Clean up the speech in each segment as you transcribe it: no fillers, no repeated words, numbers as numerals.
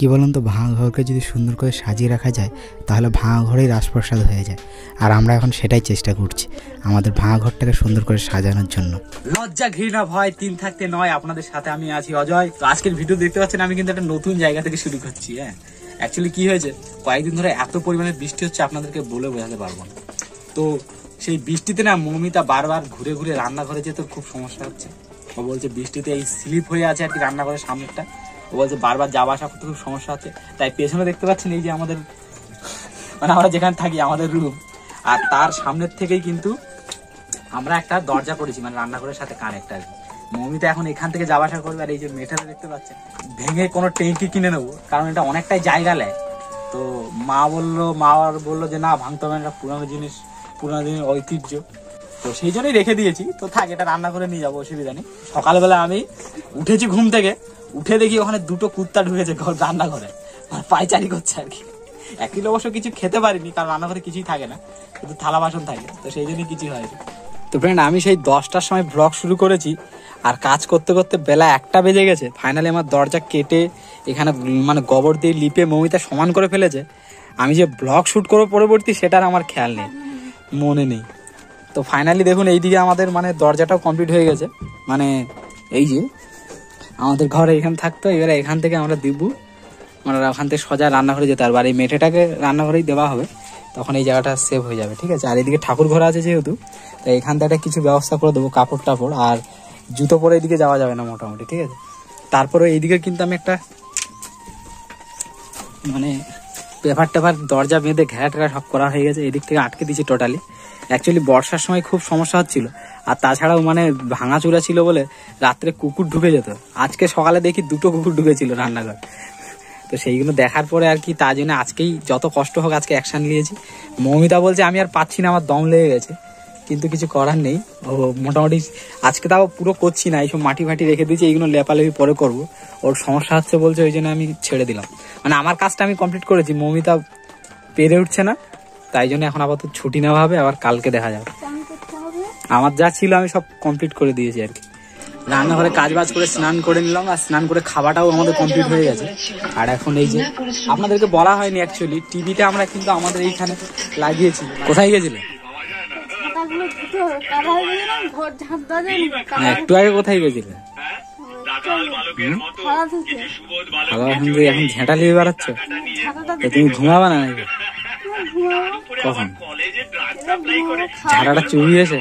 কি বলুন তো, ভাঙা ঘরকে যদি সুন্দর করে সাজিয়ে রাখা যায় তাহলে ভাঙা ঘরেই রাজপ্রাসাদ হয়ে যায়। আর আমরা এখন সেটাই চেষ্টা করছি আমাদের ভাঙা ঘরটাকে সুন্দর করে সাজানোর জন্য। লজ্জা ঘৃণা ভয় তিন থাকতে নয়, আপনাদের সাথে আমি আছি অজয়। তো আজকের ভিডিও দেখতে পাচ্ছেন আমি কিন্তু একটা নতুন জায়গা থেকে শুরু করছি। হ্যাঁ, অ্যাকচুয়ালি কি হয়েছে, কয়েকদিন ধরে এত পরিমাণে বৃষ্টি হচ্ছে আপনাদেরকে বলে বোঝাতে পারবো না। তো সেই বৃষ্টিতে না মৌমিতা বারবার ঘুরে ঘুরে রান্নাঘরে যেতে খুব সমস্যা হচ্ছে। ও বলছে বৃষ্টিতে এই স্লিপ হয়ে আছে আর কি রান্নাঘরের সামনেটা। ও বলছে বারবার যাওয়া আসা করতে খুব সমস্যা হচ্ছে। তাই পেছনে দেখতে পাচ্ছেন এই যে আমাদের মানে আমরা যেখানে থাকি আমাদের রুম, আর তার সামনের থেকেই কিন্তু আমরা একটা দরজা করেছি, মানে রান্নাঘরের সাথে কানেক্ট আর কি। মৌমিতা এখন এখান থেকে যাওয়া আসা করবে। আর এই যে মেঠাটা দেখতে পাচ্ছেন, ভেঙে কোনো ট্যাঙ্কি কিনে নেবো, কারণ এটা অনেকটাই জায়গা নেয়। তো মা বললো যে না, ভাঙতে হবে না, পুরানো দিনের ঐতিহ্য। তো সেই জন্যই রেখে দিয়েছি। তো থাক, এটা রান্না করে নিয়ে যাবো, অসুবিধা নেই। সকালবেলা আমি উঠেছি ঘুম থেকে, উঠে দেখি ওখানে দুটো কুত্তা ঢুকেছে রান্নাঘরে, পায়চারি করছে আর কি। এক কিলো অবশ্য কিছু খেতে পারিনি, কারণ রান্নাঘরে কিছুই থাকে না, শুধু থালা বাসন থাকে। তো সেই জন্যই কিছুই হয়নি। তো ফ্রেন্ড, আমি সেই 10টার সময় ব্লগ শুরু করেছি, আর কাজ করতে করতে বেলা 1টা বেজে গেছে। ফাইনালি আমার দরজা কেটে এখানে মানে গোবর দিয়ে লিপে মৌমিতা সমান করে ফেলেছে। আমি যে ব্লগ শ্যুট করবো পরবর্তী, সেটার আমার খেয়াল নেই, মনে নেই। তো ফাইনালি দেখুন এইদিকে আমাদের মানে দরজাটাও কমপ্লিট হয়ে গেছে। মানে এই যে আমাদের ঘরে এখানে থাকতো, এবারে এখান থেকে আমরা দিব, মানে ওখান থেকে সোজা রান্নাঘরে যেতে পারবো। আর এই মেঠেটাকে রান্নাঘরেই দেওয়া হবে, তখন এই জায়গাটা সেভ হয়ে যাবে, ঠিক আছে। আর এদিকে ঠাকুর ঘর আছে যেহেতু, তাই এখান থেকে কিছু ব্যবস্থা করে দেবো, কাপড় টাপড়। আর জুতো পরে এইদিকে যাওয়া যাবে না মোটামুটি, ঠিক আছে। তারপরে এইদিকে কিন্তু আমি একটা মানে পেপার টেপার দরজা বেঁধে ঘেরা টেরা সব করা হয়ে গেছে। এদিক থেকে আটকে দিয়েছি টোটালি। অ্যাকচুয়ালি বর্ষার সময় খুব সমস্যা হচ্ছিল, আর তাছাড়াও মানে ভাঙাচুরা ছিল বলে রাত্রে কুকুর ঢুকে যেত। আজকে সকালে দেখি 2টো কুকুর ঢুকেছিল রান্নাঘর। তো সেইগুলো দেখার পরে আর কি, তার জন্য আজকেই যত কষ্ট হোক আজকে অ্যাকশন নিয়েছি। মৌমিতা বলছে আমি আর পাচ্ছি না, আমার দম লেগে গেছে, কিন্তু কিছু করার নেই। ও মোটামুটি আজকে তাও পুরো করছি না, এইসব মাটি ফাটি রেখে দিয়েছি, এইগুলো লেপালেপি পরে করবো। ওর সমস্যা হচ্ছে বলছে, ওই জন্য আমি ছেড়ে দিলাম। মানে আমার কাজটা আমি কমপ্লিট করেছি, মৌমিতা পেরে উঠছে না, তাই জন্য এখন আপাতত ছুটি নেওয়া হবে, আবার কালকে দেখা যাবে। আমার যা ছিল আমি সব কমপ্লিট করে দিয়েছি আর কি। রান্নাঘরে কাজ বাজ করে স্নান করে নিলাম, আর স্নান করে খাওয়াটাও আমাদের কমপ্লিট হয়ে গেছে। আর এখন এই যে আপনাদেরকে বলা হয়নি, অ্যাকচুয়ালি টিভিটা আমরা কিন্তু আমাদের এইখানে লাগিয়েছি। কোথায় গেছিলে? একটু আগে কোথায় গেছিলে? এখন ঝেঁটা নিয়ে বেড়াচ্ছ, তুমি ঘুমাবা না নাকি? কখন ঝাঁটাটা চুরিয়েছে?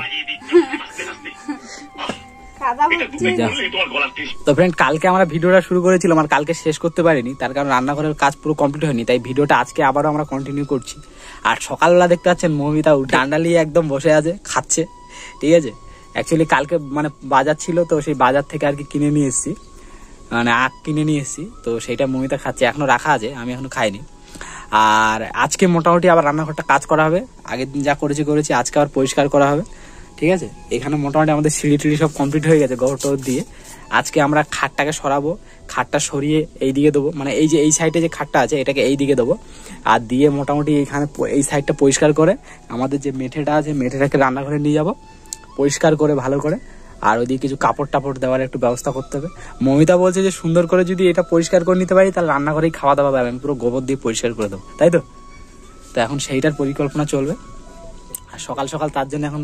তো ফ্রেন্ড, কালকে আমরা ভিডিওটা শুরু করেছিলাম, আর কালকে শেষ করতে পারিনি, তার কারণ রান্নাঘরের কাজ পুরো কমপ্লিট হয়নি। তাই ভিডিওটা আজকে আবারও আমরা কন্টিনিউ করছি। আর সকালবেলা দেখতে পাচ্ছেন মৌমিতা ডান্ডা নিয়ে একদম বসে আছে, খাচ্ছে, ঠিক আছে। অ্যাকচুয়ালি কালকে মানে বাজার ছিল, তো সেই বাজার থেকে আর কি কিনে নিয়ে এসেছি, মানে আখ কিনে নিয়ে এসেছি। তো সেইটা মৌমিতা খাচ্ছে, এখনো রাখা আছে, আমি এখনো খাইনি। আর আজকে মোটামুটি আবার রান্নাঘরটা কাজ করা হবে, আগের দিন যা করেছি আজকে আবার পরিষ্কার করা হবে, ঠিক আছে। এখানে মোটামুটি আমাদের সিঁড়ি টিড়ি সব কমপ্লিট হয়ে গেছে গোবর টোবর দিয়ে। আজকে আমরা খাটটাকে সরাবো, খাটটা সরিয়ে এই দিকে দেবো, মানে এই যে এই সাইডে যে খাটটা আছে এটাকে এই দিকে দেবো, আর দিয়ে মোটামুটি এখানে এই সাইডটা পরিষ্কার করে আমাদের যে মেঠেটা আছে মেঠেটাকে রান্নাঘরে নিয়ে যাব পরিষ্কার করে ভালো করে। আর ওইদিকে কিছু কাপড় টাপড় দেওয়ার একটু ব্যবস্থা করতে হবে। মৌমিতা বলছে যে সুন্দর করে যদি এটা পরিষ্কার করে নিতে পারি তাহলে রান্নাঘরেই খাওয়া দাওয়া পাবে, আমি পুরো গোবর দিয়ে পরিষ্কার করে দেবো, তাই তো। তো এখন সেইটার পরিকল্পনা চলবে। আর সকাল সকাল তার জন্য এখন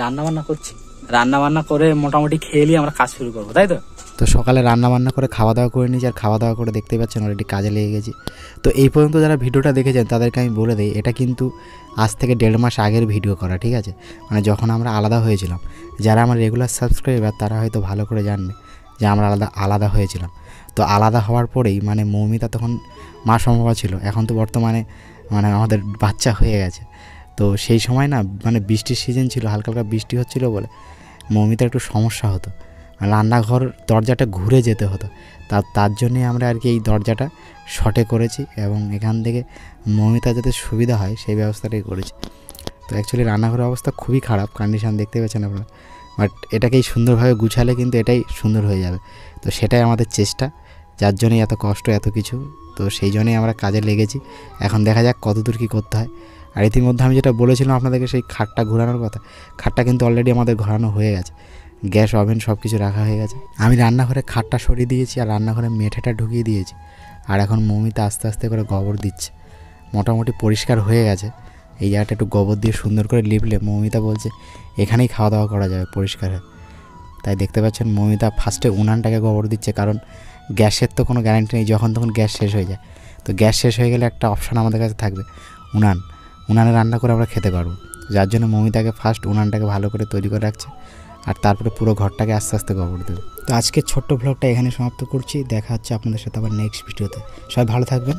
রান্নাবান্না করছি, রান্নাবান্না করে মোটামুটি খেয়ে নিয়ে আমরা কাজ শুরু করবো, তাই তো। তো সকালে রান্নাবান্না করে খাওয়া দাওয়া করে নিয়েছি, আর খাওয়া দাওয়া করে দেখতে পাচ্ছেন অলরেডি কাজে লেগে গেছি। তো এই পর্যন্ত যারা ভিডিওটা দেখেছেন তাদেরকে আমি বলে দিই, এটা কিন্তু আজ থেকে 1.5 মাস আগের ভিডিও করা, ঠিক আছে। মানে যখন আমরা আলাদা হয়েছিলাম, যারা আমার রেগুলার সাবস্ক্রাইবার তারা হয়তো ভালো করে জানবে যে আমরা আলাদা হয়েছিলাম। তো আলাদা হওয়ার পরেই মানে মৌমিতা তখন মা সম্ভবা ছিল, এখন তো বর্তমানে মানে আমাদের বাচ্চা হয়ে গেছে। তো সেই সময় না মানে বৃষ্টির সিজন ছিল, হালকা হালকা বৃষ্টি হচ্ছিলো বলে মৌমিতার একটু সমস্যা হতো, রান্নাঘর দরজাটা ঘুরে যেতে হতো। তার জন্যে আমরা আর কি এই দরজাটা শর্টে করেছি, এবং এখান থেকে মৌমিতা যাতে সুবিধা হয় সেই ব্যবস্থাটাই করেছি। তো অ্যাকচুয়ালি রান্নাঘরের অবস্থা খুবই খারাপ কন্ডিশন, দেখতে পাচ্ছেন আপনারা, বাট এটাকেই সুন্দরভাবে গুছালে কিন্তু এটাই সুন্দর হয়ে যাবে। তো সেটাই আমাদের চেষ্টা, যার জন্যই এত কষ্ট এত কিছু। তো সেই জন্যই আমরা কাজে লেগেছি, এখন দেখা যাক কতদূর কী করতে হয়। আর ইতিমধ্যে আমি যেটা বলেছিলাম আপনাদেরকে সেই খাটটা ঘোরানোর কথা, খাটটা কিন্তু অলরেডি আমাদের ঘোরানো হয়ে গেছে, গ্যাস ওভেন সব কিছু রাখা হয়ে গেছে। আমি রান্নাঘরে খাটটা সরিয়ে দিয়েছি, আর রান্নাঘরে মেঠেটা ঢুকিয়ে দিয়েছি। আর এখন মৌমিতা আস্তে আস্তে করে গোবর দিচ্ছে, মোটামুটি পরিষ্কার হয়ে গেছে। এই জায়গাটা একটু গোবর দিয়ে সুন্দর করে লিপলে মৌমিতা বলছে এখানেই খাওয়া দাওয়া করা যাবে পরিষ্কার হয়ে। তাই দেখতে পাচ্ছেন মৌমিতা ফার্স্টে উনানটাকে গোবর দিচ্ছে, কারণ গ্যাসের তো কোনো গ্যারান্টি নেই, যখন তখন গ্যাস শেষ হয়ে যায়। তো গ্যাস শেষ হয়ে গেলে একটা অপশান আমাদের কাছে থাকবে, উনানে রান্না করে আমরা খেতে পারবো। যার জন্য মৌমিতাকে ফার্স্ট উনানটাকে ভালো করে তৈরি করে রাখছে, আর তারপরে পুরো ঘরটাকে আস্তে আস্তে গোবর দেবে। তো আজকের ছোট্ট ভ্লগটা এখানে সমাপ্ত করছি, দেখা হচ্ছে আপনাদের সাথে আবার নেক্সট ভিডিওতে। সবাই ভালো থাকবেন।